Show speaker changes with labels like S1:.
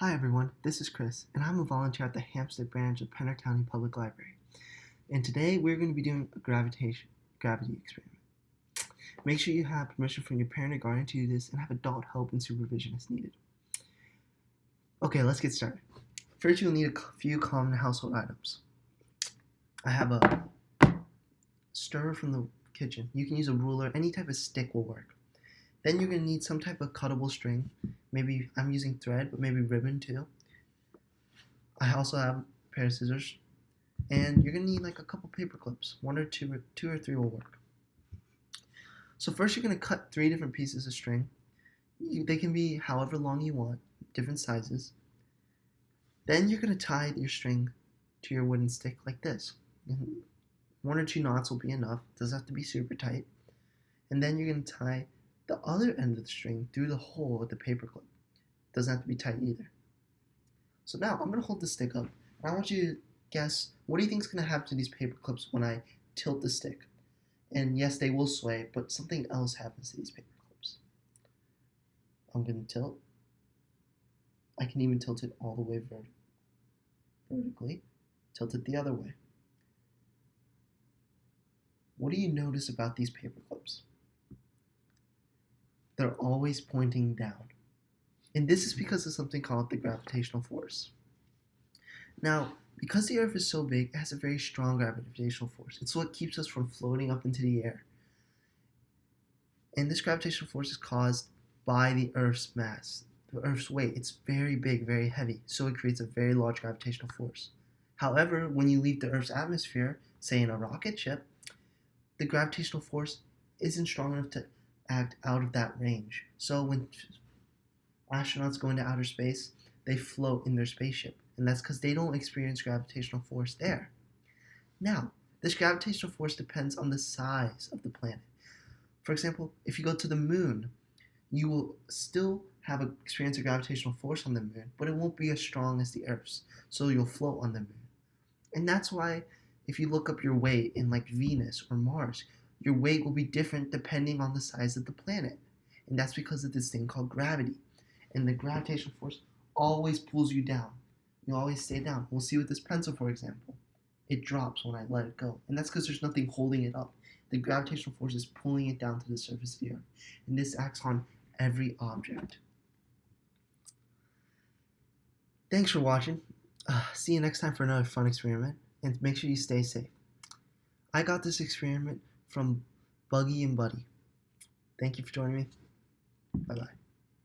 S1: Hi everyone, this is Chris, and I'm a volunteer at the Hampstead branch of Pender County Public Library. And today we're going to be doing a gravity experiment. Make sure you have permission from your parent or guardian to do this and have adult help and supervision as needed. Okay, let's get started. First, you'll need a few common household items. I have a stirrer from the kitchen. You can use a ruler, any type of stick will work. Then you're going to need some type of cuttable string. Maybe I'm using thread, but maybe ribbon too. I also have a pair of scissors. And you're going to need like a couple paper clips. One or two or three will work. So first you're going to cut 3 different pieces of string. They can be however long you want, different sizes. Then you're going to tie your string to your wooden stick like this. 1 or 2 knots will be enough. It doesn't have to be super tight. And then you're going to tie the other end of the string through the hole with the paper clip. It doesn't have to be tight either. So now I'm going to hold the stick up, and I want you to guess, what do you think is going to happen to these paper clips when I tilt the stick? And yes, they will sway, but something else happens to these paper clips. I'm going to tilt. I can even tilt it all the way vertically. Tilt it the other way. What do you notice about these paper clips? They're always pointing down. And this is because of something called the gravitational force. Now, because the Earth is so big, it has a very strong gravitational force. It's what keeps us from floating up into the air. And this gravitational force is caused by the Earth's mass, the Earth's weight. It's very big, very heavy, so it creates a very large gravitational force. However, when you leave the Earth's atmosphere, say in a rocket ship, the gravitational force isn't strong enough to act out of that range. So when astronauts go into outer space, they float in their spaceship. And that's because they don't experience gravitational force there. Now, this gravitational force depends on the size of the planet. For example, if you go to the moon, you will still have an experience of gravitational force on the moon, but it won't be as strong as the Earth's, so you'll float on the moon. And that's why if you look up your weight in like Venus or Mars, your weight will be different depending on the size of the planet. And that's because of this thing called gravity. And the gravitational force always pulls you down. You always stay down. We'll see with this pencil, for example. It drops when I let it go. And that's because there's nothing holding it up. The gravitational force is pulling it down to the surface of the Earth. And this acts on every object. Thanks for watching. See you next time for another fun experiment. And make sure you stay safe. I got this experiment from Buggy and Buddy. Thank you for joining me. Bye-bye.